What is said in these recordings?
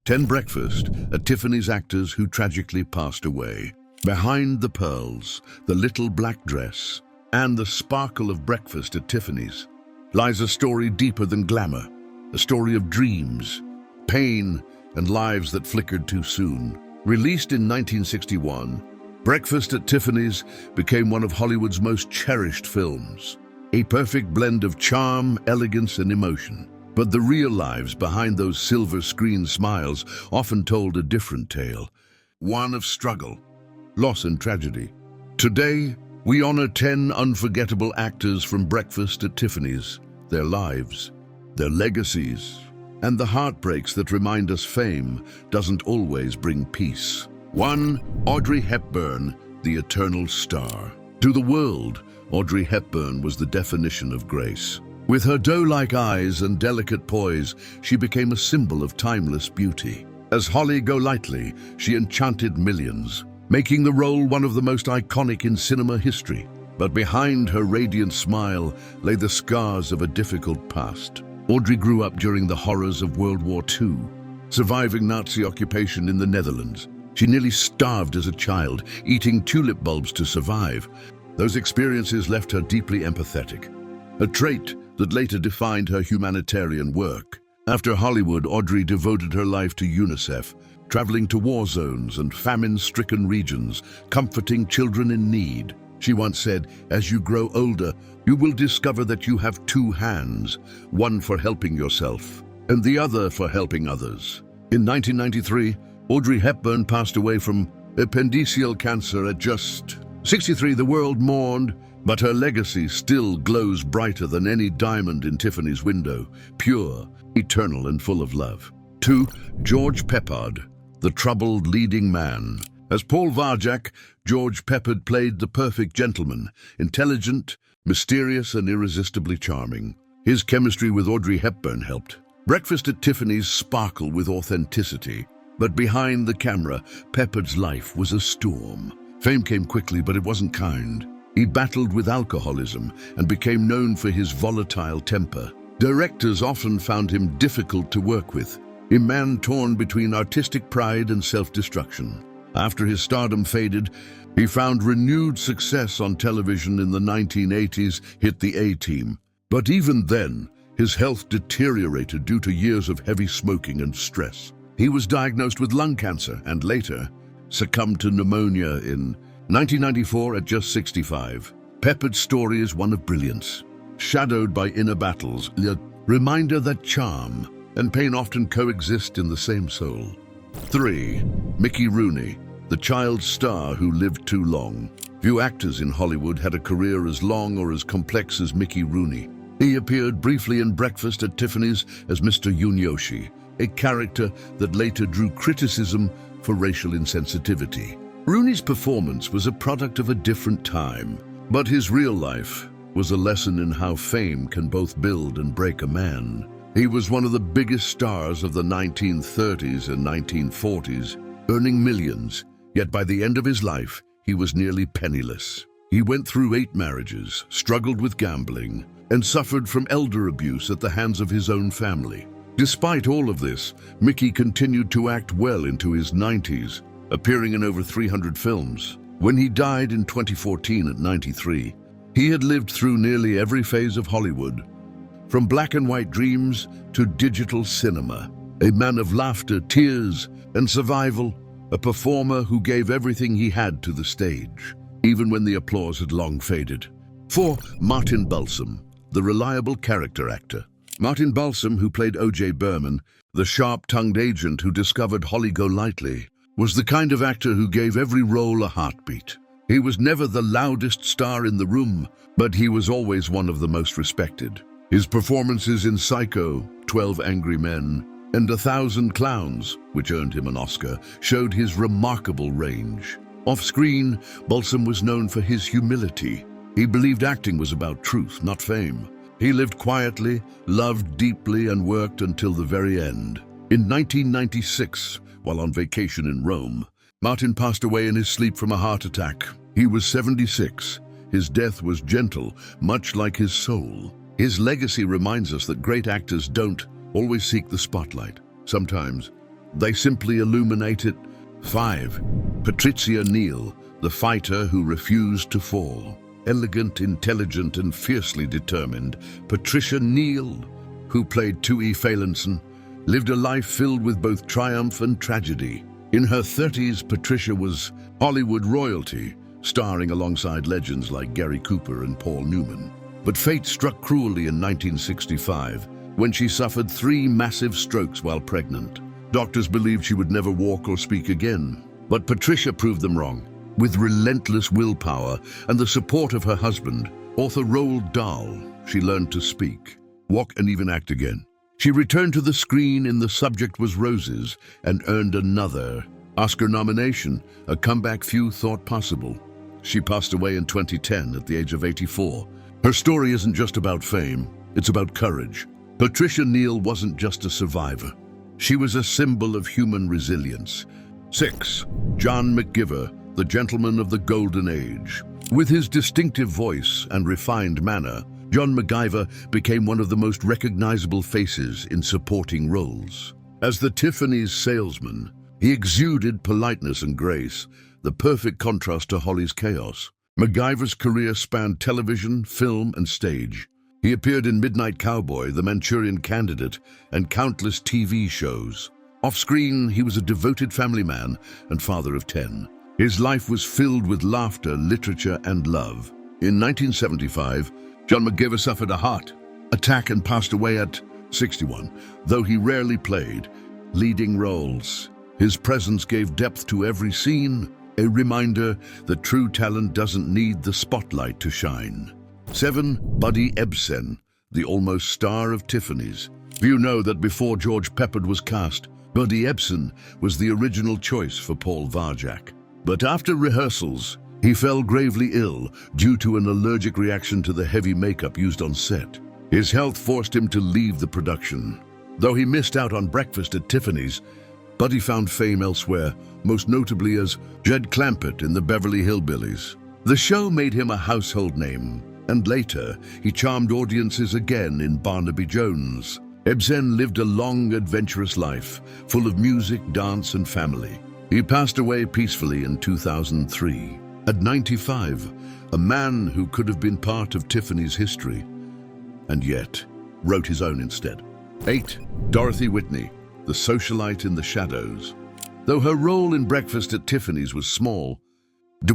10 Breakfast at Tiffany's actors who tragically passed away. Behind the pearls, the little black dress, and the sparkle of Breakfast at Tiffany's lies a story deeper than glamour, a story of dreams, pain, and lives that flickered too soon. Released in 1961, Breakfast at Tiffany's became one of Hollywood's most cherished films, a perfect blend of charm, elegance, and emotion. But the real lives behind those silver screen smiles often told a different tale, one of struggle, loss, and tragedy. Today, we honor 10 unforgettable actors from Breakfast at Tiffany's, their lives, their legacies, and the heartbreaks that remind us fame doesn't always bring peace. 1. Audrey Hepburn, the eternal star. To the world, Audrey Hepburn was the definition of grace. With her doe-like eyes and delicate poise, she became a symbol of timeless beauty. As Holly Golightly, she enchanted millions, making the role one of the most iconic in cinema history. But behind her radiant smile lay the scars of a difficult past. Audrey grew up during the horrors of World War II, surviving Nazi occupation in the Netherlands. She nearly starved as a child, eating tulip bulbs to survive. Those experiences left her deeply empathetic, a trait that later defined her humanitarian work. After Hollywood, Audrey devoted her life to UNICEF, traveling to war zones and famine-stricken regions, comforting children in need. She once said, "As you grow older, you will discover that you have two hands, one for helping yourself and the other for helping others." In 1993, Audrey Hepburn passed away from appendiceal cancer at just 63. The world mourned, but her legacy still glows brighter than any diamond in Tiffany's window, pure, eternal, and full of love. 2. George Peppard, the troubled leading man. As Paul Varjak, George Peppard played the perfect gentleman, intelligent, mysterious, and irresistibly charming. His chemistry with Audrey Hepburn helped Breakfast at Tiffany's sparkle with authenticity. But behind the camera, Peppard's life was a storm. Fame came quickly, but it wasn't kind. He battled with alcoholism and became known for his volatile temper. Directors often found him difficult to work with, a man torn between artistic pride and self-destruction. After his stardom faded, he found renewed success on television in the 1980s, hit the A-Team. But even then, his health deteriorated due to years of heavy smoking and stress. He was diagnosed with lung cancer and later succumbed to pneumonia in 1994 at just 65. Peppard's story is one of brilliance, shadowed by inner battles, a reminder that charm and pain often coexist in the same soul. 3. Mickey Rooney, the child star who lived too long. Few actors in Hollywood had a career as long or as complex as Mickey Rooney. He appeared briefly in Breakfast at Tiffany's as Mr. Yunyoshi, a character that later drew criticism for racial insensitivity. Rooney's performance was a product of a different time, but his real life was a lesson in how fame can both build and break a man. He was one of the biggest stars of the 1930s and 1940s, earning millions, yet by the end of his life, he was nearly penniless. He went through 8 marriages, struggled with gambling, and suffered from elder abuse at the hands of his own family. Despite all of this, Mickey continued to act well into his 90s, appearing in over 300 films. When he died in 2014 at 93, he had lived through nearly every phase of Hollywood, from black and white dreams to digital cinema. A man of laughter, tears, and survival, a performer who gave everything he had to the stage, even when the applause had long faded. 4. Martin Balsam, the reliable character actor. Martin Balsam, who played O.J. Berman, the sharp-tongued agent who discovered Holly Golightly, was the kind of actor who gave every role a heartbeat. He was never the loudest star in the room, but he was always one of the most respected. His performances in Psycho, 12 Angry Men, and 1,000 Clowns, which earned him an Oscar, showed his remarkable range. Off-screen, Balsam was known for his humility. He believed acting was about truth, not fame. He lived quietly, loved deeply, and worked until the very end. In 1996, while on vacation in Rome, Martin passed away in his sleep from a heart attack. He was 76. His death was gentle, much like his soul. His legacy reminds us that great actors don't always seek the spotlight. Sometimes They simply illuminate it. 5. Patricia Neal, the fighter who refused to fall. Elegant, intelligent, and fiercely determined, Patricia Neal, who played Tui Phalenson, lived a life filled with both triumph and tragedy. In her 30s, Patricia was Hollywood royalty, starring alongside legends like Gary Cooper and Paul Newman. But fate struck cruelly in 1965 when she suffered 3 massive strokes while pregnant. Doctors believed she would never walk or speak again, but Patricia proved them wrong. With relentless willpower and the support of her husband, author Roald Dahl, she learned to speak, walk, and even act again. She returned to the screen in The Subject Was Roses and earned another Oscar nomination, a comeback few thought possible. She passed away in 2010 at the age of 84. Her story isn't just about fame, it's about courage. Patricia Neal wasn't just a survivor. She was a symbol of human resilience. 6. John McGiver, the gentleman of the golden age. With his distinctive voice and refined manner, John McGiver became one of the most recognizable faces in supporting roles. As the Tiffany's salesman, he exuded politeness and grace, the perfect contrast to Holly's chaos. McGiver's career spanned television, film, and stage. He appeared in Midnight Cowboy, The Manchurian Candidate, and countless TV shows. Off-screen, he was a devoted family man and father of 10. His life was filled with laughter, literature, and love. In 1975, John McGiver suffered a heart attack and passed away at 61, though he rarely played leading roles. His presence gave depth to every scene, a reminder that true talent doesn't need the spotlight to shine. 7. Buddy Ebsen, the almost star of Tiffany's. You know that before George Peppard was cast, Buddy Ebsen was the original choice for Paul Varjak. But after rehearsals, he fell gravely ill due to an allergic reaction to the heavy makeup used on set. His health forced him to leave the production. Though he missed out on Breakfast at Tiffany's, Buddy found fame elsewhere, most notably as Jed Clampett in the Beverly Hillbillies. The show made him a household name, and later he charmed audiences again in Barnaby Jones. Ebsen lived a long, adventurous life, full of music, dance, and family. He passed away peacefully in 2003. At 95, a man who could have been part of Tiffany's history, and yet wrote his own instead. 8. Dorothy Whitney, the socialite in the shadows. Though her role in Breakfast at Tiffany's was small,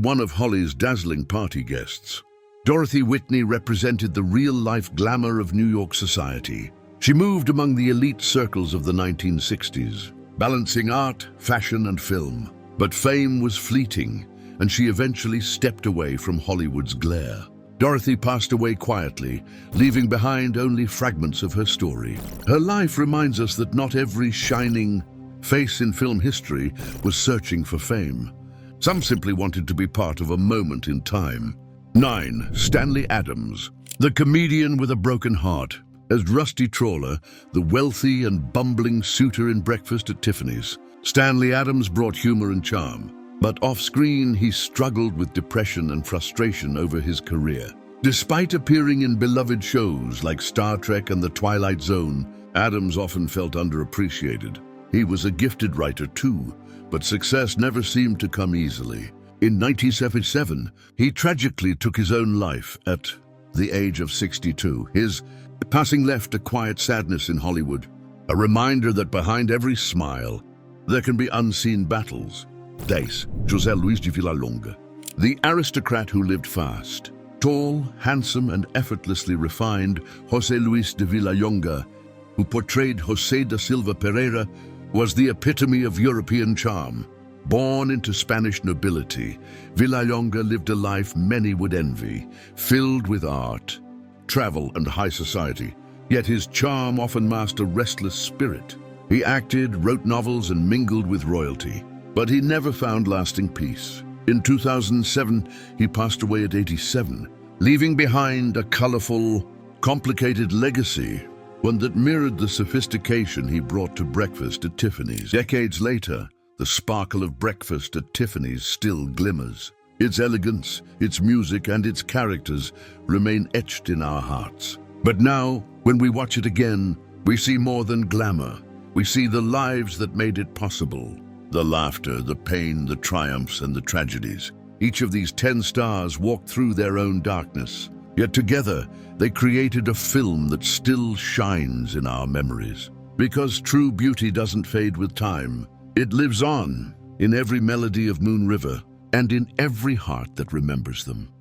one of Holly's dazzling party guests, Dorothy Whitney represented the real-life glamour of New York society. She moved among the elite circles of the 1960s, balancing art, fashion, and film. But fame was fleeting, and she eventually stepped away from Hollywood's glare. Dorothy passed away quietly, leaving behind only fragments of her story. Her life reminds us that not every shining face in film history was searching for fame. Some simply wanted to be part of a moment in time. 9. Stanley Adams, the comedian with a broken heart. As Rusty Trawler, the wealthy and bumbling suitor in Breakfast at Tiffany's, Stanley Adams brought humor and charm. But off-screen, he struggled with depression and frustration over his career. Despite appearing in beloved shows like Star Trek and The Twilight Zone, Adams often felt underappreciated. He was a gifted writer too, but success never seemed to come easily. In 1977, he tragically took his own life at the age of 62. His passing left a quiet sadness in Hollywood, a reminder that behind every smile, there can be unseen battles. 10. José Luis de Villalonga, the aristocrat who lived fast. Tall, handsome, and effortlessly refined, José Luis de Villalonga, who portrayed José da Silva Pereira, was the epitome of European charm. Born into Spanish nobility, Villalonga lived a life many would envy, filled with art, travel, and high society. Yet his charm often masked a restless spirit. He acted, wrote novels, and mingled with royalty. But he never found lasting peace. In 2007, he passed away at 87, leaving behind a colorful, complicated legacy, one that mirrored the sophistication he brought to Breakfast at Tiffany's. Decades later, the sparkle of Breakfast at Tiffany's still glimmers. Its elegance, its music, and its characters remain etched in our hearts. But now, when we watch it again, we see more than glamour. We see the lives that made it possible, the laughter, the pain, the triumphs, and the tragedies. Each of these 10 stars walked through their own darkness, yet together they created a film that still shines in our memories. Because true beauty doesn't fade with time, it lives on in every melody of Moon River and in every heart that remembers them.